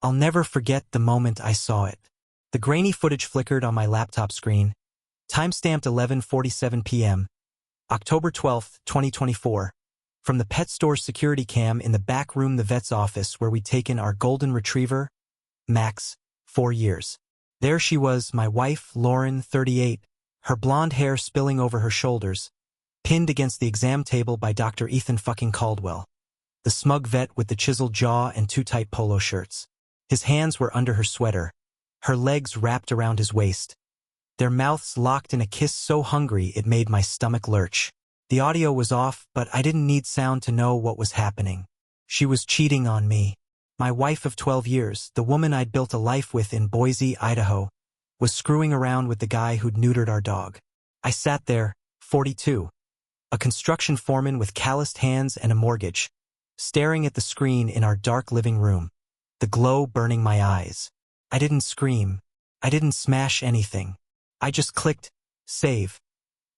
I'll never forget the moment I saw it. The grainy footage flickered on my laptop screen. Timestamped 11:47 p.m. October 12, 2024. From the pet store's security cam in the back room, the vet's office where we'd taken our golden retriever, Max, 4 years. There she was, my wife, Lauren, 38, her blonde hair spilling over her shoulders, pinned against the exam table by Dr. Ethan fucking Caldwell. The smug vet with the chiseled jaw and too tight polo shirts. His hands were under her sweater, her legs wrapped around his waist. Their mouths locked in a kiss so hungry it made my stomach lurch. The audio was off, but I didn't need sound to know what was happening. She was cheating on me. My wife of 12 years, the woman I'd built a life with in Boise, Idaho, was screwing around with the guy who'd neutered our dog. I sat there, 42, a construction foreman with calloused hands and a mortgage, staring at the screen in our dark living room, the glow burning my eyes. I didn't scream. I didn't smash anything. I just clicked save,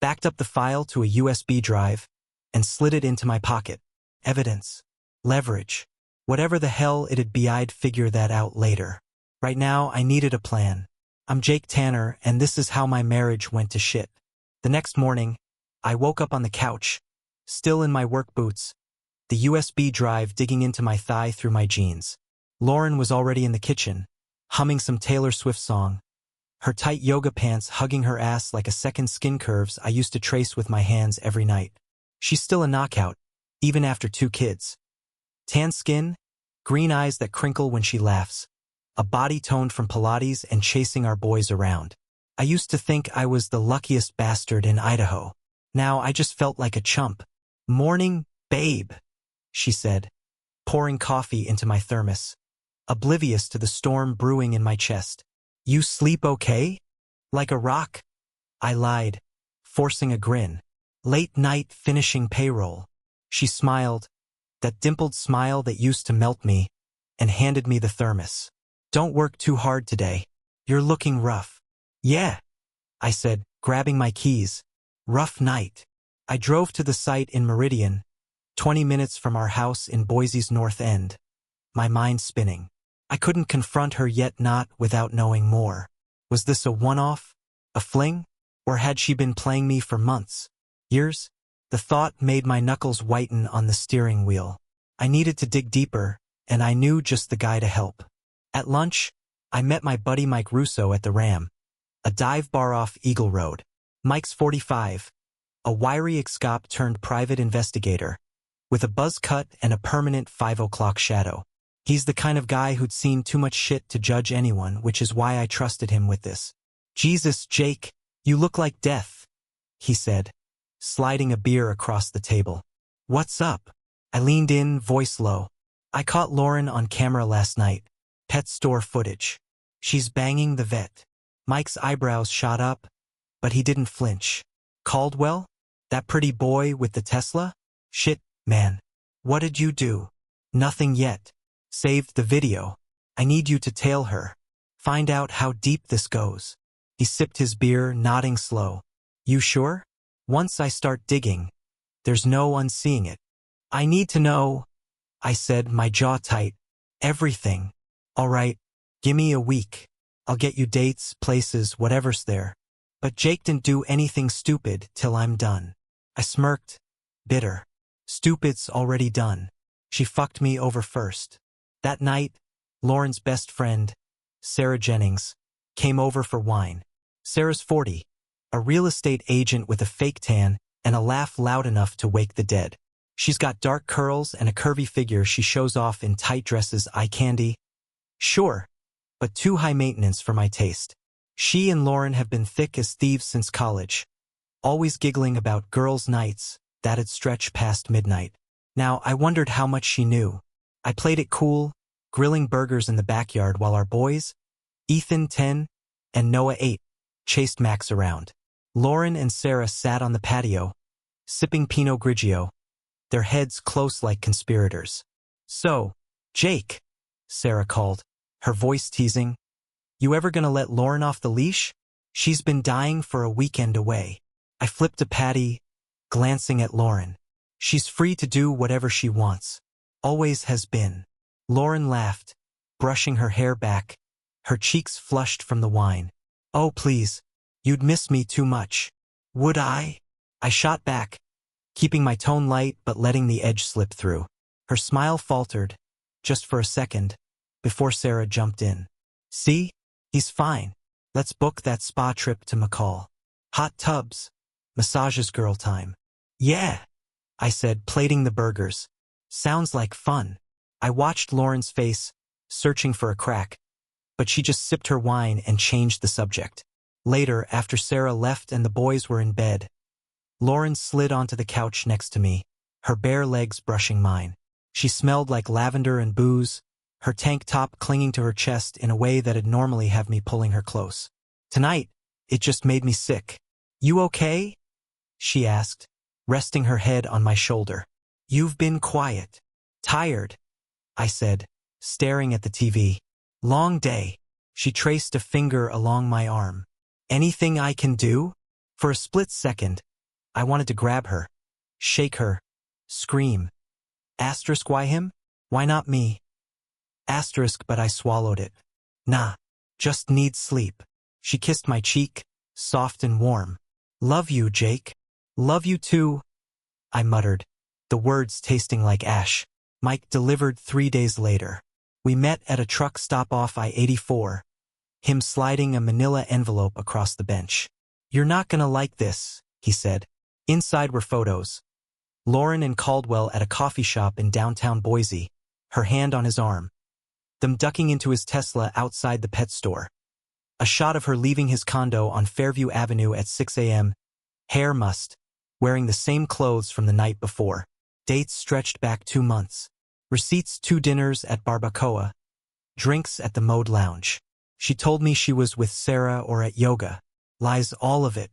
backed up the file to a USB drive, and slid it into my pocket. Evidence. Leverage. Whatever the hell it'd be, I'd figure that out later. Right now, I needed a plan. I'm Jake Tanner, and this is how my marriage went to shit. The next morning, I woke up on the couch, still in my work boots, the USB drive digging into my thigh through my jeans. Lauren was already in the kitchen, humming some Taylor Swift song, her tight yoga pants hugging her ass like a second skin curves I used to trace with my hands every night. She's still a knockout, even after 2 kids. Tan skin, green eyes that crinkle when she laughs, a body toned from Pilates and chasing our boys around. I used to think I was the luckiest bastard in Idaho. Now I just felt like a chump. "Morning, babe," she said, pouring coffee into my thermos, oblivious to the storm brewing in my chest. "You sleep okay? Like a rock?" I lied, forcing a grin. "Late night finishing payroll." She smiled, that dimpled smile that used to melt me, and handed me the thermos. "Don't work too hard today. You're looking rough." "Yeah," I said, grabbing my keys. "Rough night." I drove to the site in Meridian, 20 minutes from our house in Boise's North End, my mind spinning. I couldn't confront her yet, not without knowing more. Was this a one-off? A fling? Or had she been playing me for months? Years? The thought made my knuckles whiten on the steering wheel. I needed to dig deeper, and I knew just the guy to help. At lunch, I met my buddy Mike Russo at the Ram, a dive bar off Eagle Road. Mike's 45, a wiry ex-cop turned private investigator, with a buzz cut and a permanent 5 o'clock shadow. He's the kind of guy who'd seen too much shit to judge anyone, which is why I trusted him with this. "Jesus, Jake, you look like death," he said, sliding a beer across the table. "What's up?" I leaned in, voice low. "I caught Lauren on camera last night. Pet store footage. She's banging the vet." Mike's eyebrows shot up, but he didn't flinch. "Caldwell? That pretty boy with the Tesla? Shit, man. What did you do?" "Nothing yet. Saved the video. I need you to tail her. Find out how deep this goes." He sipped his beer, nodding slow. "You sure? Once I start digging, there's no unseeing it." "I need to know," I said, my jaw tight. "Everything." "All right, gimme a week. I'll get you dates, places, whatever's there. But Jake didn't do anything stupid till I'm done." I smirked, bitter. Stupid's already done. She fucked me over first. That night, Lauren's best friend, Sarah Jennings, came over for wine. Sarah's 40, a real estate agent with a fake tan and a laugh loud enough to wake the dead. She's got dark curls and a curvy figure she shows off in tight dresses, eye candy. Sure, but too high maintenance for my taste. She and Lauren have been thick as thieves since college, always giggling about girls' nights that'd stretch past midnight. Now, I wondered how much she knew. I played it cool, grilling burgers in the backyard while our boys, Ethan 10 and Noah 8, chased Max around. Lauren and Sarah sat on the patio, sipping Pinot Grigio, their heads close like conspirators. "So, Jake," Sarah called, her voice teasing, "you ever gonna let Lauren off the leash? She's been dying for a weekend away." I flipped a patty, glancing at Lauren. "She's free to do whatever she wants. Always has been." Lauren laughed, brushing her hair back, her cheeks flushed from the wine. "Oh, please. You'd miss me too much." "Would I?" I shot back, keeping my tone light but letting the edge slip through. Her smile faltered, just for a second, before Sarah jumped in. "See? He's fine. Let's book that spa trip to McCall. Hot tubs. Massages girl time." "Yeah," I said, plating the burgers. "Sounds like fun." I watched Lauren's face, searching for a crack, but she just sipped her wine and changed the subject. Later, after Sarah left and the boys were in bed, Lauren slid onto the couch next to me, her bare legs brushing mine. She smelled like lavender and booze, her tank top clinging to her chest in a way that'd normally have me pulling her close. Tonight, it just made me sick. "You okay?" she asked, resting her head on my shoulder. "You've been quiet." "Tired," I said, staring at the TV. "Long day." She traced a finger along my arm. "Anything I can do?" For a split second, I wanted to grab her, shake her, scream. Asterisk, why him? Why not me? Asterisk, but I swallowed it. "Nah, just need sleep." She kissed my cheek, soft and warm. "Love you, Jake." "Love you too," I muttered, the words tasting like ash. Mike delivered 3 days later. We met at a truck stop off I-84, him sliding a manila envelope across the bench. "You're not gonna like this," he said. Inside were photos. Lauren and Caldwell at a coffee shop in downtown Boise, her hand on his arm. Them ducking into his Tesla outside the pet store. A shot of her leaving his condo on Fairview Avenue at 6 a.m., hair mussed, wearing the same clothes from the night before. Dates stretched back 2 months. Receipts 2 dinners at Barbacoa. Drinks at the Mode Lounge. She told me she was with Sarah or at yoga. Lies, all of it.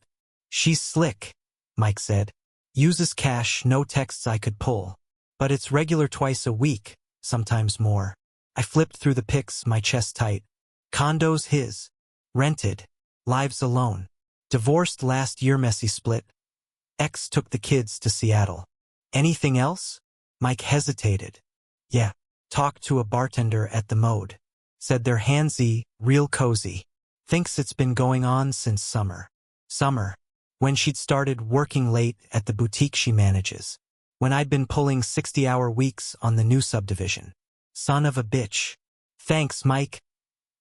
"She's slick," Mike said. "Uses cash, no texts I could pull. But it's regular twice a week, sometimes more." I flipped through the pics, my chest tight. Condo's his. Rented. Lives alone. Divorced last year, messy split. Ex took the kids to Seattle. "Anything else?" Mike hesitated. "Yeah. Talked to a bartender at the Mode. Said they're handsy, real cozy. Thinks it's been going on since summer." Summer. When she'd started working late at the boutique she manages. When I'd been pulling 60-hour weeks on the new subdivision. Son of a bitch. "Thanks, Mike,"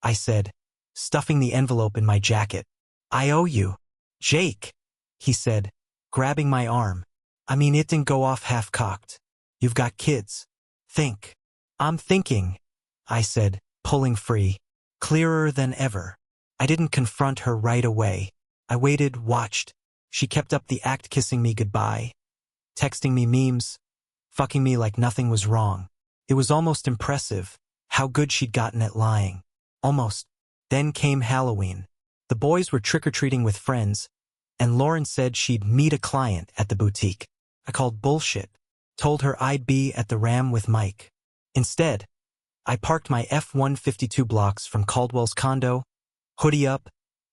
I said, stuffing the envelope in my jacket. "I owe you." "Jake," he said, grabbing my arm. "I mean, it didn't go off half-cocked. You've got kids. Think." "I'm thinking," I said, pulling free. Clearer than ever. I didn't confront her right away. I waited, watched. She kept up the act, kissing me goodbye, texting me memes, fucking me like nothing was wrong. It was almost impressive, how good she'd gotten at lying. Almost. Then came Halloween. The boys were trick-or-treating with friends, and Lauren said she'd meet a client at the boutique. I called bullshit. Told her I'd be at the Ram with Mike. Instead, I parked my F-152 blocks from Caldwell's condo, hoodie up,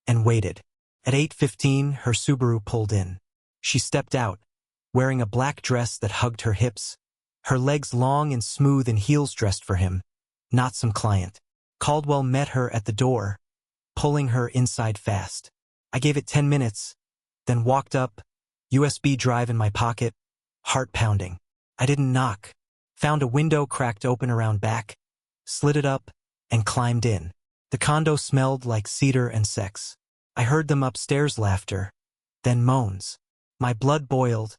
and waited. At 8:15, her Subaru pulled in. She stepped out, wearing a black dress that hugged her hips, her legs long and smooth in heels dressed for him, not some client. Caldwell met her at the door, pulling her inside fast. I gave it 10 minutes, then walked up, USB drive in my pocket, heart pounding. I didn't knock. Found a window cracked open around back, slid it up, and climbed in. The condo smelled like cedar and sex. I heard them upstairs laughter, then moans. My blood boiled,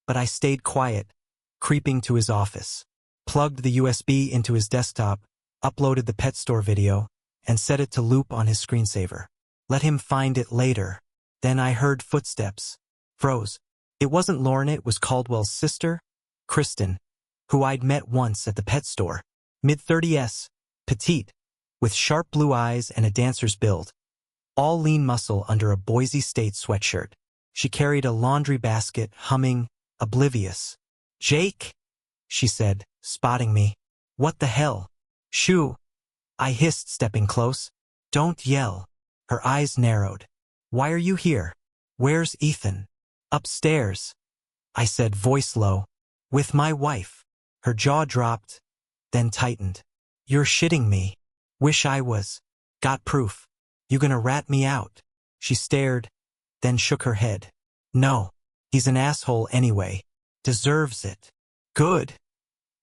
but I stayed quiet, creeping to his office. Plugged the USB into his desktop, uploaded the pet store video, and set it to loop on his screensaver. Let him find it later. Then I heard footsteps. Froze. It wasn't Lauren, it was Caldwell's sister, Kristen, who I'd met once at the pet store. Mid-30s, petite, with sharp blue eyes and a dancer's build. All lean muscle under a Boise State sweatshirt. She carried a laundry basket, humming, oblivious. "Jake," she said, spotting me. "What the hell?" "Shoo," I hissed, stepping close. "Don't yell." Her eyes narrowed. "Why are you here?" "Where's Ethan?" "Upstairs," I said, voice low. "With my wife." Her jaw dropped, then tightened. "You're shitting me." Wish I was. Got proof. You gonna rat me out? She stared, then shook her head. No. He's an asshole anyway. Deserves it. Good,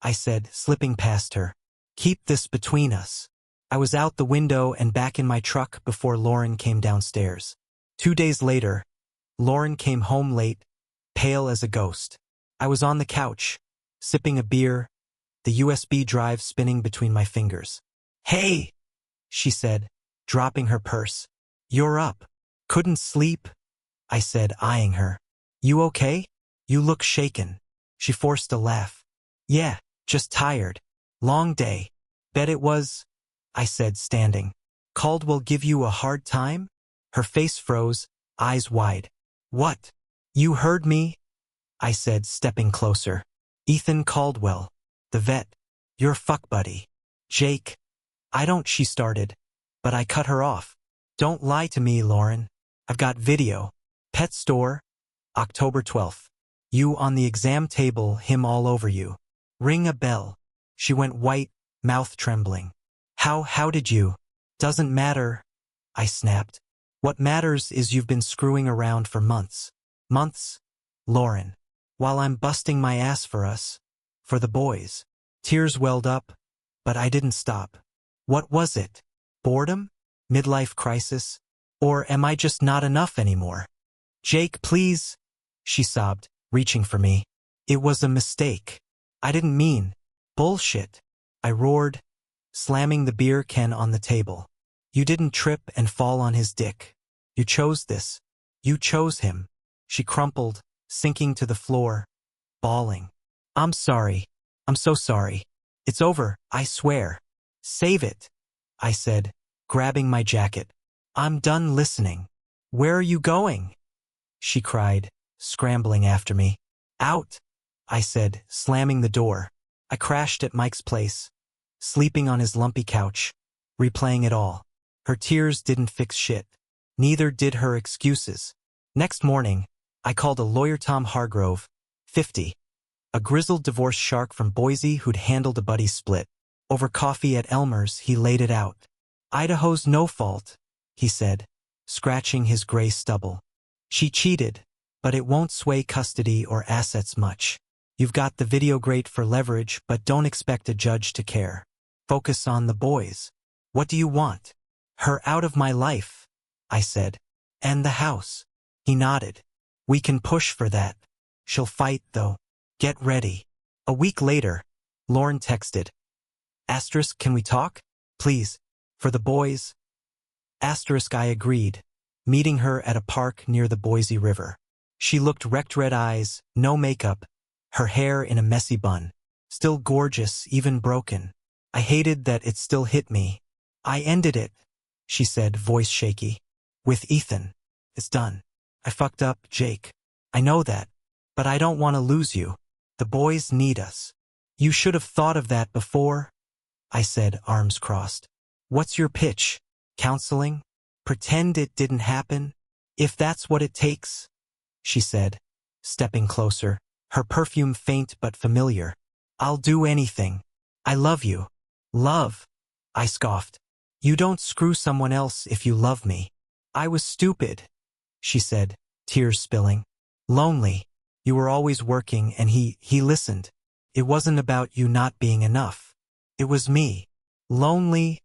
I said, slipping past her. Keep this between us. I was out the window and back in my truck before Lauren came downstairs. 2 days later, Lauren came home late, pale as a ghost. I was on the couch, sipping a beer, the USB drive spinning between my fingers. Hey, she said, dropping her purse. You're up. Couldn't sleep? I said, eyeing her. You okay? You look shaken. She forced a laugh. Yeah, just tired. Long day. Bet it was, I said, standing. Caldwell give you a hard time? Her face froze, eyes wide. What? You heard me? I said, stepping closer. Ethan Caldwell, the vet. Your fuck buddy. Jake. I don't, she started, but I cut her off. Don't lie to me, Lauren. I've got video. Pet store, October 12th. You on the exam table, him all over you. Ring a bell. She went white, mouth trembling. How did you? Doesn't matter, I snapped. What matters is you've been screwing around for months. Months, Lauren. While I'm busting my ass for us. For the boys. Tears welled up, but I didn't stop. What was it? Boredom? Midlife crisis? Or am I just not enough anymore? Jake, please, she sobbed, reaching for me. It was a mistake. I didn't mean. Bullshit, I roared, slamming the beer can on the table. You didn't trip and fall on his dick. You chose this. You chose him. She crumpled, sinking to the floor, bawling. I'm sorry. I'm so sorry. It's over, I swear. Save it, I said, grabbing my jacket. I'm done listening. Where are you going? She cried, scrambling after me. Out, I said, slamming the door. I crashed at Mike's place, sleeping on his lumpy couch, replaying it all. Her tears didn't fix shit. Neither did her excuses. Next morning, I called a lawyer, Tom Hargrove, 50, a grizzled divorce shark from Boise who'd handled a buddy split. Over coffee at Elmer's, he laid it out. Idaho's no fault, he said, scratching his gray stubble. She cheated, but it won't sway custody or assets much. You've got the video, great for leverage, but don't expect a judge to care. Focus on the boys. What do you want? Her out of my life, I said. And the house. He nodded. We can push for that. She'll fight, though. Get ready. A week later, Lauren texted. Asterisk, can we talk? Please. For the boys. Asterisk, I agreed, meeting her at a park near the Boise River. She looked wrecked, red eyes, no makeup, her hair in a messy bun. Still gorgeous, even broken. I hated that it still hit me. I ended it, she said, voice shaky. With Ethan. It's done. I fucked up, Jake. I know that. But I don't want to lose you. The boys need us. You should have thought of that before, I said, arms crossed. What's your pitch? Counseling? Pretend it didn't happen? If that's what it takes, she said, stepping closer, her perfume faint but familiar. I'll do anything. I love you. Love, I scoffed. You don't screw someone else if you love me. I was stupid, she said, tears spilling. Lonely. You were always working and he listened. It wasn't about you not being enough. It was me. Lonely,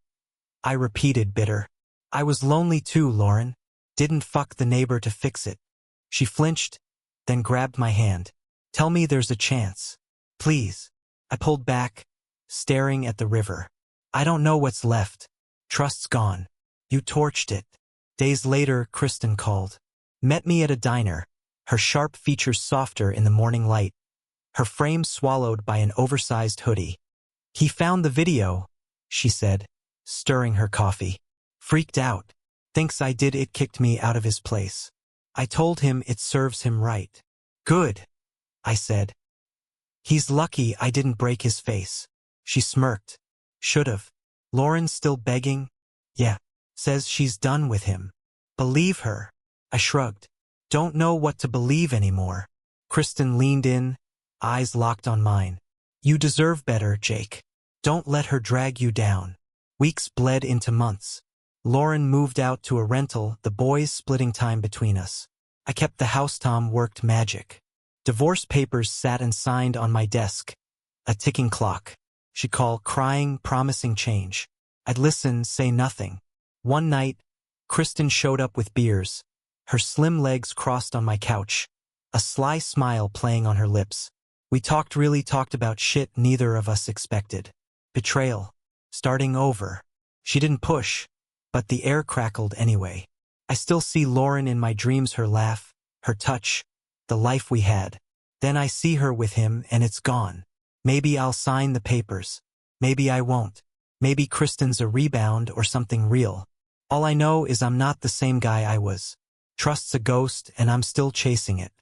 I repeated, bitter. I was lonely too, Lauren. Didn't fuck the neighbor to fix it. She flinched, then grabbed my hand. Tell me there's a chance. Please. I pulled back, staring at the river. I don't know what's left. Trust's gone. You torched it. Days later, Kristen called. Met me at a diner, her sharp features softer in the morning light, her frame swallowed by an oversized hoodie. He found the video, she said, stirring her coffee. Freaked out. Thinks I did it, kicked me out of his place. I told him it serves him right. Good, I said. He's lucky I didn't break his face. She smirked. Should've. Lauren's still begging? Yeah. Says she's done with him. Believe her. I shrugged. Don't know what to believe anymore. Kristen leaned in, eyes locked on mine. You deserve better, Jake. Don't let her drag you down. Weeks bled into months. Lauren moved out to a rental, the boys splitting time between us. I kept the house. Tom worked magic. Divorce papers sat unsigned on my desk. A ticking clock. She'd call, crying, promising change. I'd listen, say nothing. One night, Kristen showed up with beers. Her slim legs crossed on my couch. A sly smile playing on her lips. We talked about shit neither of us expected. Betrayal. Starting over. She didn't push, but the air crackled anyway. I still see Lauren in my dreams, her laugh, her touch, the life we had. Then I see her with him and it's gone. Maybe I'll sign the papers. Maybe I won't. Maybe Kristen's a rebound or something real. All I know is I'm not the same guy I was. Trust's a ghost and I'm still chasing it.